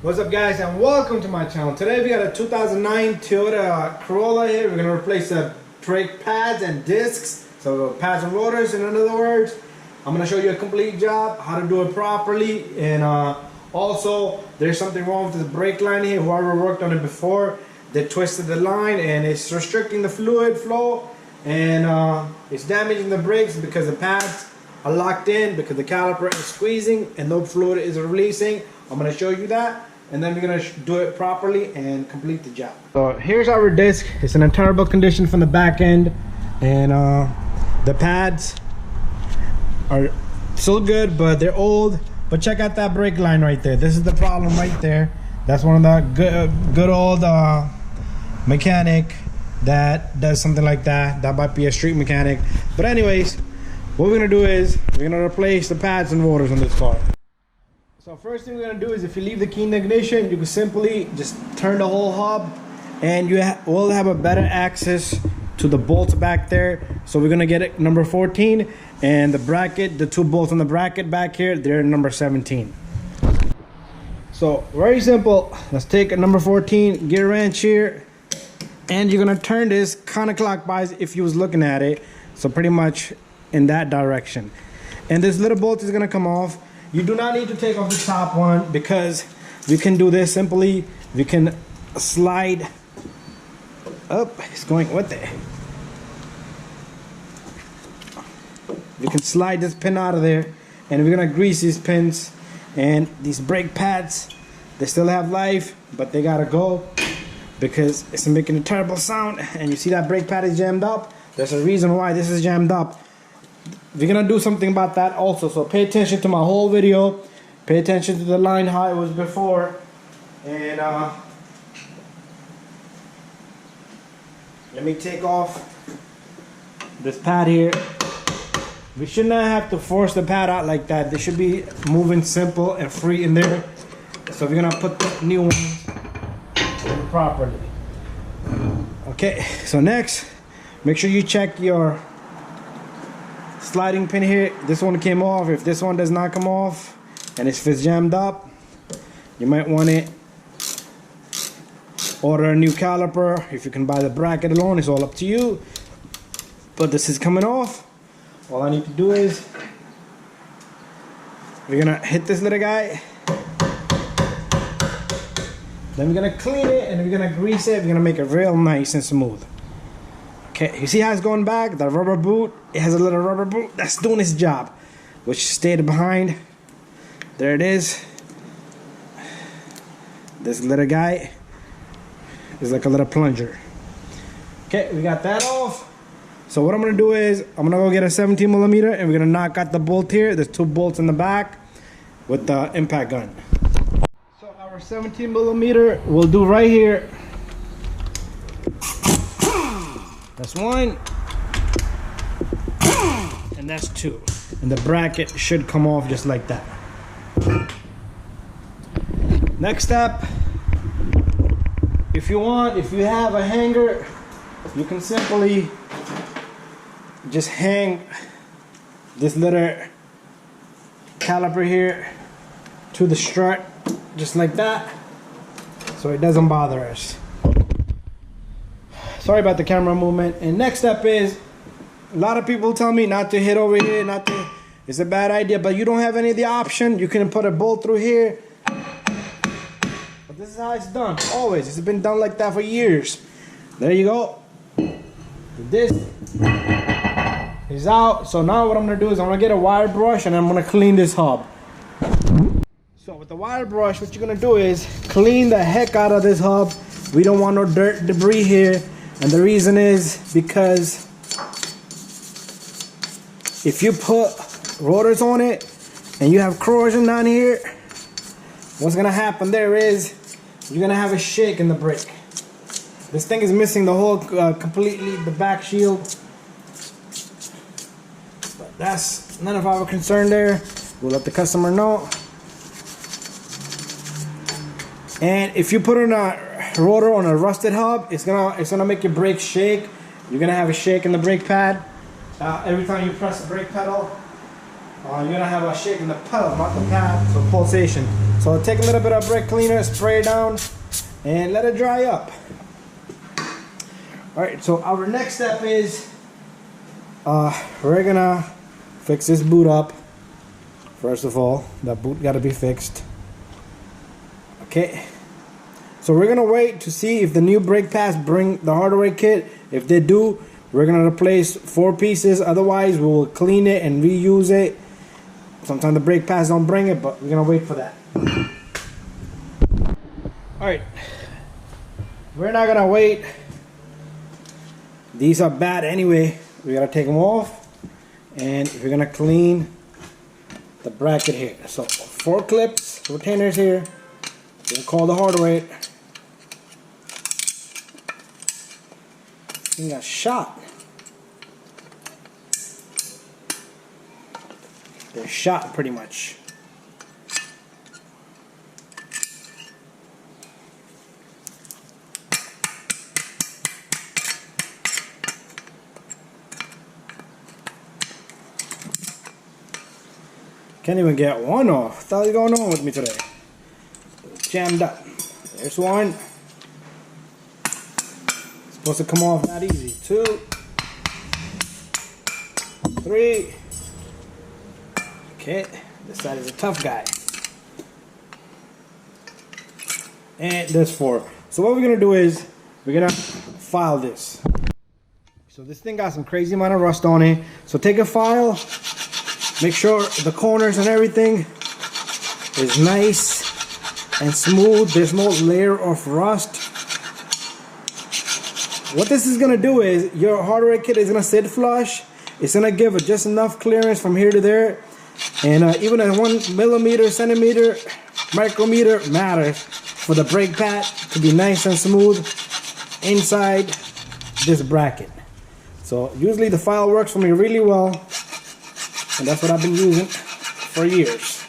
What's up, guys, and welcome to my channel. Today we got a 2009 Toyota Corolla here. We're gonna replace the brake pads and discs, so pads and rotors in other words. I'm gonna show you a complete job, how to do it properly, and also there's something wrong with the brake line here. Whoever worked on it before, they twisted the line and it's restricting the fluid flow, and it's damaging the brakes because the pads are locked in because the caliper is squeezing and no fluid is releasing. I'm going to show you that, and then we're going to do it properly and complete the job. So here's our disc. It's in a terrible condition from the back end, and the pads are still good, but they're old. But check out that brake line right there. This is the problem right there. That's one of the good old mechanic that does something like that. That might be a street mechanic. But anyways, what we're going to do is we're going to replace the pads and rotors on this car. So first thing we're going to do is, if you leave the key in the ignition, you can simply just turn the whole hub, and you will have a better access to the bolts back there. So we're going to get it number 14, and the bracket, the two bolts on the bracket back here, they're number 17. So very simple. Let's take a number 14 gear wrench here, and you're going to turn this counterclockwise if you was looking at it. So pretty much in that direction, and this little bolt is going to come off. You do not need to take off the top one, because we can do this simply. We can slide up. It's going with it. We can slide this pin out of there, and we're gonna grease these pins. And these brake pads, they still have life, but they gotta go because it's making a terrible sound. And you see that brake pad is jammed up. There's a reason why this is jammed up. We're gonna do something about that also, so pay attention to my whole video. Pay attention to the line how it was before, and let me take off this pad here. We should not have to force the pad out like that. They should be moving simple and free in there. So we're gonna put the new ones in properly. Okay, so next, make sure you check your sliding pin here. This one came off. If this one does not come off and if it's jammed up, you might want to order a new caliper. If you can buy the bracket alone, it's all up to you. But this is coming off. All I need to do is, we're gonna hit this little guy, then we're gonna clean it and we're gonna grease it. We're gonna make it real nice and smooth. Okay, you see how it's going back? The rubber boot, it has a little rubber boot that's doing its job, which stayed behind. There it is. This little guy is like a little plunger. Okay, we got that off. So what I'm gonna do is, I'm gonna go get a 17mm, and we're gonna knock out the bolt here. There's two bolts in the back with the impact gun. So our 17mm we'll do right here. That's one, and that's two. And the bracket should come off just like that. Next step, if you have a hanger, you can simply just hang this little caliper here to the strut, just like that, so it doesn't bother us. Sorry about the camera movement. And next step is, a lot of people tell me not to hit over here, it's a bad idea, but you don't have any of the option. You can put a bolt through here. But this is how it's done, always. It's been done like that for years. There you go. This is out. So now what I'm gonna do is, I'm gonna get a wire brush and I'm gonna clean this hub. So with the wire brush, what you're gonna do is clean the heck out of this hub. We don't want no dirt, debris here. And the reason is because if you put rotors on it and you have corrosion down here, what's gonna happen there is you're gonna have a shake in the brake. This thing is missing the whole completely the back shield. But that's none of our concern there. We'll let the customer know. And if you put in a rotor on a rusted hub, it's gonna make your brakes shake. You're gonna have a shake in the brake pad. Every time you press the brake pedal, you're gonna have a shake in the pedal, not the pad, so pulsation. So take a little bit of brake cleaner, spray it down, and let it dry up. Alright, so our next step is we're gonna fix this boot up. First of all, that boot gotta be fixed. Okay, so we're gonna wait to see if the new brake pads bring the hardware kit. If they do, we're gonna replace 4 pieces. Otherwise, we will clean it and reuse it. Sometimes the brake pads don't bring it, but we're gonna wait for that. Alright, we're not gonna wait. These are bad anyway. We gotta take them off, and we're gonna clean the bracket here. So 4 clips, retainers here. We'll call the hardware. Thing got shot. They're shot pretty much. Can't even get one off. What the hell is going on with me today? Jammed up. There's one. It's supposed to come off that easy. 2, 3. Okay, this side is a tough guy. And there's 4. So what we're gonna do is we're gonna file this. So this thing got some crazy amount of rust on it. So take a file, make sure the corners and everything is nice and smooth. There's no layer of rust. What this is gonna do is your hardware kit is gonna sit flush. It's gonna give it just enough clearance from here to there, and even a 1 millimeter, centimeter, micrometer matters for the brake pad to be nice and smooth inside this bracket. So usually the file works for me really well, and that's what I've been using for years.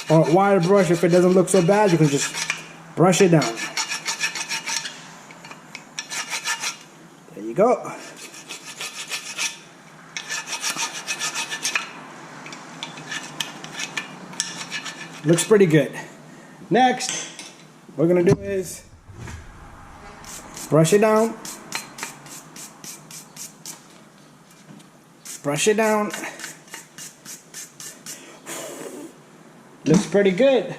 Or wire brush, if it doesn't look so bad, you can just brush it down. There you go. Looks pretty good. Next, what we're gonna do is brush it down. Brush it down. Looks pretty good.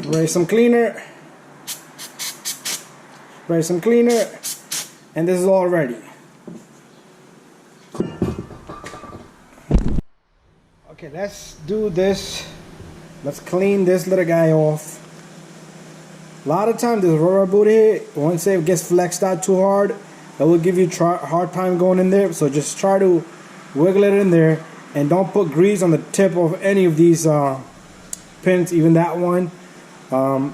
Spray some cleaner. Spray some cleaner. And this is all ready. Okay, let's do this. Let's clean this little guy off. A lot of times this rubber boot here, once it gets flexed out too hard, that will give you hard time going in there. So just try to wiggle it in there, and don't put grease on the tip of any of these pins, even that one,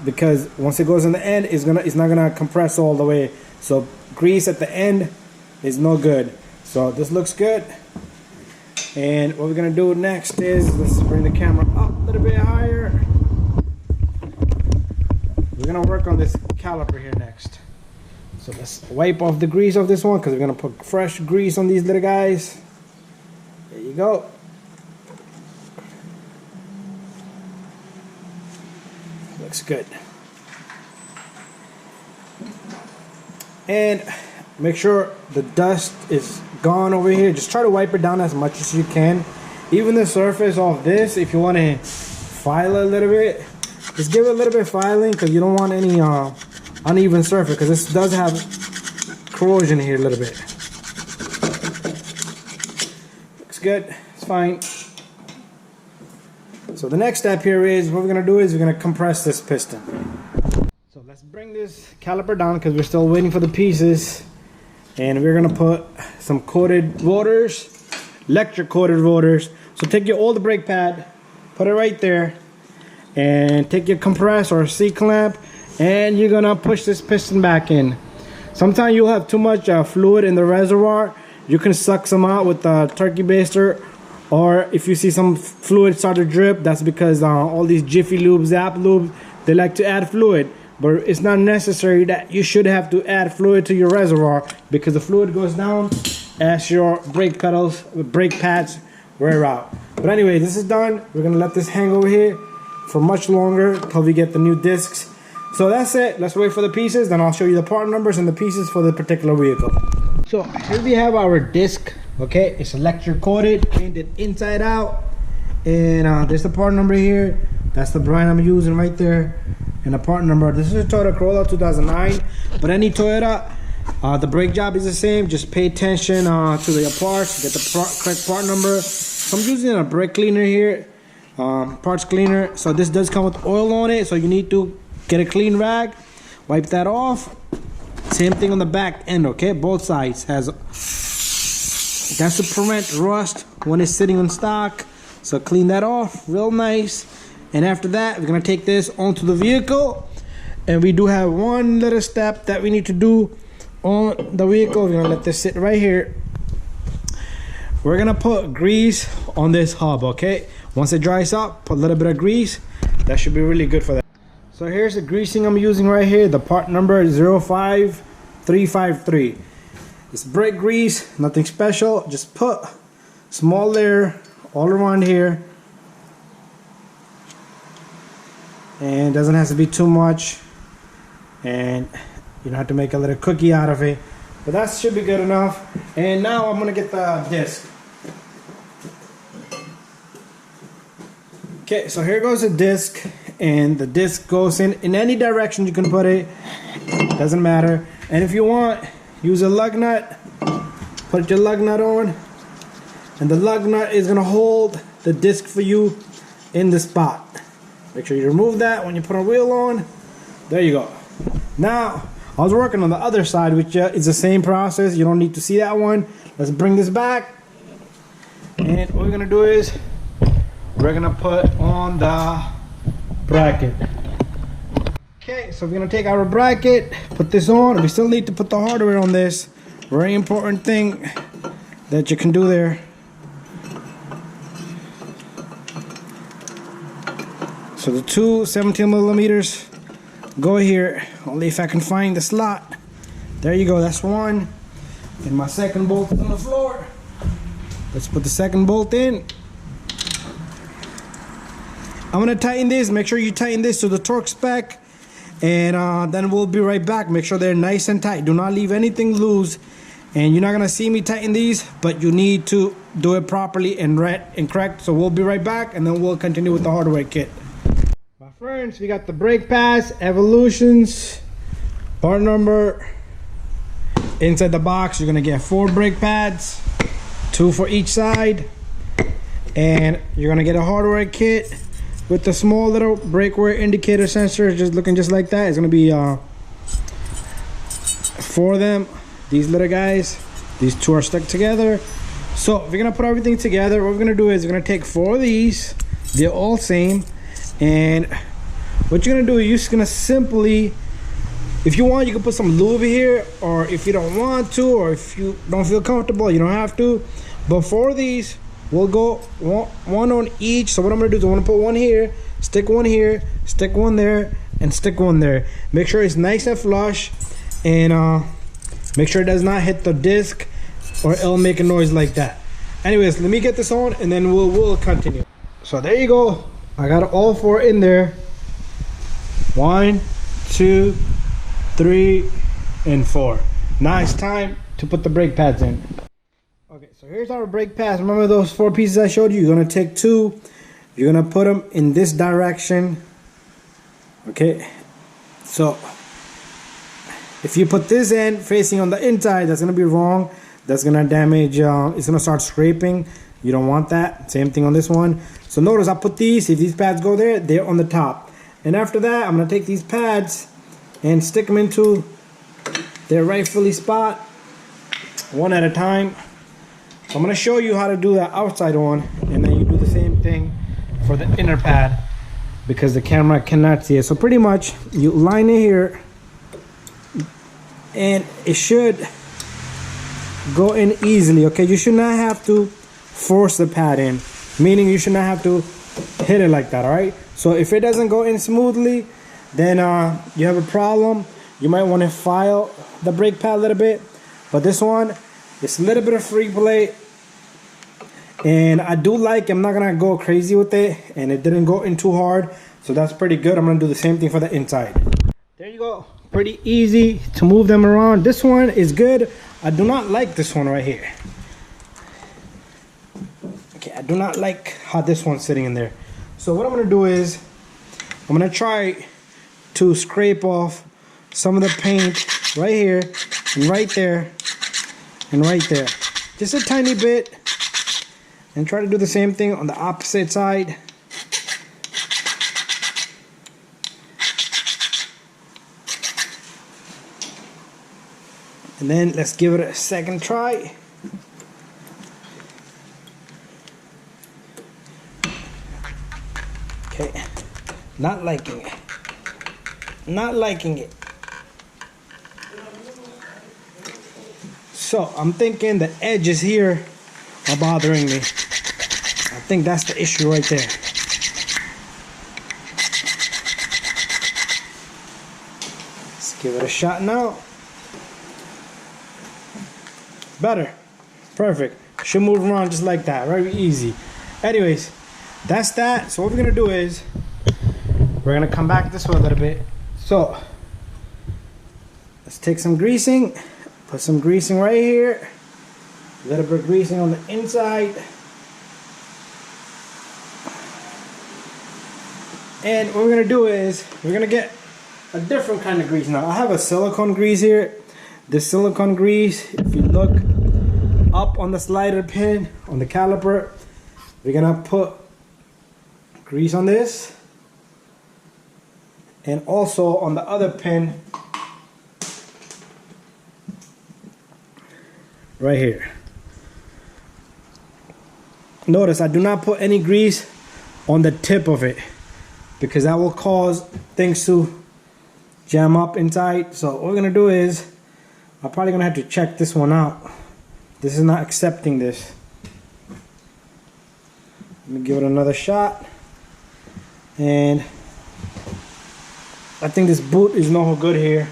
because once it goes in the end, it's not gonna compress all the way. So grease at the end is no good. So this looks good. And what we're gonna do next is, let's bring the camera up a little bit higher. We're gonna work on this caliper here next. So let's wipe off the grease of this one, because we're gonna put fresh grease on these little guys. There you go. Looks good. And make sure the dust is gone over here. Just try to wipe it down as much as you can. Even the surface of this, if you want to file a little bit, just give it a little bit of filing, because you don't want any uneven surface, because this does have corrosion here a little bit. Looks good. It's fine. So the next step here is, what we're going to do is we're going to compress this piston. So let's bring this caliper down, because we're still waiting for the pieces. And we're going to put some coated rotors, electric coated rotors. So take your old brake pad, put it right there, and take your compress or C-clamp, and you're going to push this piston back in. Sometimes you'll have too much fluid in the reservoir. You can suck some out with a turkey baster. Or if you see some fluid start to drip, that's because all these Jiffy Lube, Zap Lube, they like to add fluid. But it's not necessary that you should have to add fluid to your reservoir, because the fluid goes down as your brake pads wear out. But anyway, this is done. We're gonna let this hang over here for much longer until we get the new discs. So that's it. Let's wait for the pieces, then I'll show you the part numbers and the pieces for the particular vehicle. So here we have our disc. Okay, it's electric coated, painted inside out, and there's the part number here. That's the brand I'm using right there, and the part number. This is a Toyota Corolla 2009, but any Toyota, the brake job is the same. Just pay attention to the parts, get the correct part number. So I'm using a brake cleaner here, parts cleaner. So this does come with oil on it, so you need to get a clean rag, wipe that off. Same thing on the back end, okay? Both sides has. That's to prevent rust when it's sitting on stock. So clean that off real nice. And after that, we're gonna take this onto the vehicle. And we do have one little step that we need to do on the vehicle. We're gonna let this sit right here. We're gonna put grease on this hub, okay? Once it dries up, put a little bit of grease. That should be really good for that. So here's the greasing I'm using right here. The part number is 05353. It's brake grease, nothing special. Just put small layer all around here. And doesn't have to be too much. And you don't have to make a little cookie out of it. But that should be good enough. And now I'm gonna get the disc. Okay, so here goes the disc. And the disc goes in any direction you can put it. Doesn't matter. And if you want, use a lug nut. Put your lug nut on. And the lug nut is gonna hold the disc for you in the spot. Make sure you remove that when you put a wheel on. There you go. Now, I was working on the other side, which is the same process. You don't need to see that one. Let's bring this back. And what we're gonna do is, we're gonna put on the bracket. Okay, so we're gonna take our bracket, put this on. We still need to put the hardware on this. Very important thing that you can do there. So the two 17 millimeters go here. Only if I can find the slot. There you go, that's one. And my second bolt is on the floor. Let's put the second bolt in. I'm gonna tighten this. Make sure you tighten this to the torque spec, and then we'll be right back. Make sure they're nice and tight. Do not leave anything loose. And you're not gonna see me tighten these, but you need to do it properly and correct. So we'll be right back, and then we'll continue with the hardware kit. My friends, we got the brake pads, Evolutions, part number. Inside the box, you're gonna get 4 brake pads, 2 for each side, and you're gonna get a hardware kit with the small little brake wear indicator sensor, just looking just like that. It's gonna be 4 of them. These little guys, these 2 are stuck together. So if you're gonna put everything together, what we're gonna do is we're gonna take 4 of these. They're all same, and what you're gonna do is you're just gonna simply, if you want, you can put some lube here, or if you don't want to, or if you don't feel comfortable, you don't have to. But 4 of these, we'll go one on each. So what I'm gonna do is I want to put one here, stick one here, stick one there, and stick one there. Make sure it's nice and flush, and make sure it does not hit the disc, or it'll make a noise like that. Anyways, let me get this on, and then we'll continue. So there you go. I got all 4 in there. 1, 2, 3, and 4. Now it's time to put the brake pads in. Okay, so here's our brake pads. Remember those 4 pieces I showed you? You're gonna take 2. You're gonna put them in this direction. Okay, so if you put this end facing on the inside, that's gonna be wrong. That's gonna damage, it's gonna start scraping. You don't want that. Same thing on this one. So notice I put these, if these pads go there, they're on the top. And after that, I'm gonna take these pads and stick them into their rightfully spot, one at a time. So I'm gonna show you how to do that outside one, and then you do the same thing for the inner pad, because the camera cannot see it. So pretty much, you line it here, and it should go in easily, okay? You should not have to force the pad in, meaning you should not have to hit it like that, all right? So if it doesn't go in smoothly, then you have a problem. You might want to file the brake pad a little bit, but this one, it's a little bit of free play, and I do like, I'm not gonna go crazy with it, and it didn't go in too hard, So that's pretty good. I'm gonna do the same thing for the inside. There you go. Pretty easy to move them around. This one is good. I do not like this one right here. Okay, I do not like how this one's sitting in there. So what I'm gonna do is I'm gonna try to scrape off some of the paint right here and right there and right there. Just a tiny bit, and try to do the same thing on the opposite side. And then let's give it a second try. Okay, not liking it. Not liking it. So I'm thinking the edges here are bothering me. I think that's the issue right there. Let's give it a shot now. Better. Perfect. Should move around just like that. Very easy. Anyways, that's that. So what we're gonna do is we're gonna come back this way a little bit. So let's take some greasing. Put some greasing right here. A little bit of greasing on the inside. And what we're gonna do is we're gonna get a different kind of grease now. I have a silicone grease here. This silicone grease, if you look up on the slider pin on the caliper, we're gonna put grease on this and also on the other pin right here. Notice I do not put any grease on the tip of it because that will cause things to jam up inside. So what we're gonna do is I'm probably gonna have to check this one out. This is not accepting this. Let me give it another shot. And I think this boot is no good here.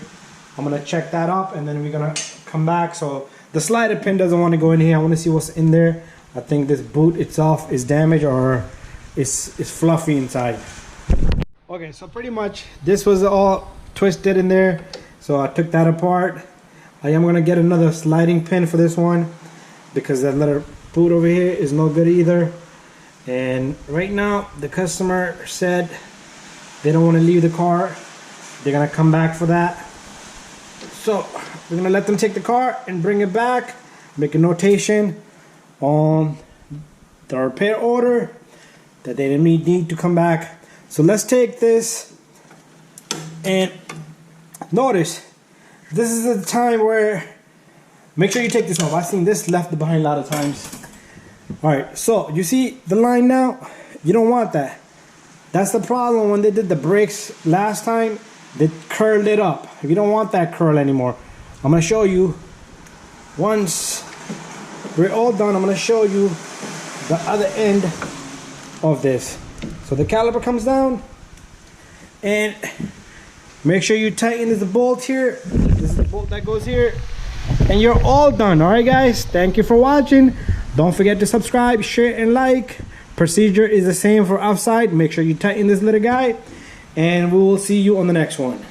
I'm gonna check that up and then we're gonna come back. So the slider pin doesn't want to go in here. I want to see what's in there. I think this boot itself is damaged or it's fluffy inside. Okay, so pretty much this was all twisted in there. So I took that apart. I am gonna get another sliding pin for this one because that little boot over here is no good either. And right now the customer said they don't want to leave the car. They're gonna come back for that. So we're gonna let them take the car and bring it back, make a notation on the repair order that they need to come back. So let's take this and notice this is the time where make sure you take this off. I've seen this left behind a lot of times. Alright, so you see the line now? You don't want that. That's the problem when they did the brakes last time. They curled it up. You don't want that curl anymore. I'm going to show you once we're all done. I'm going to show you the other end of this. So the caliper comes down and make sure you tighten this bolt here. This is the bolt that goes here and you're all done. All right guys, thank you for watching. Don't forget to subscribe, share and like. Procedure is the same for outside. Make sure you tighten this little guy and we will see you on the next one.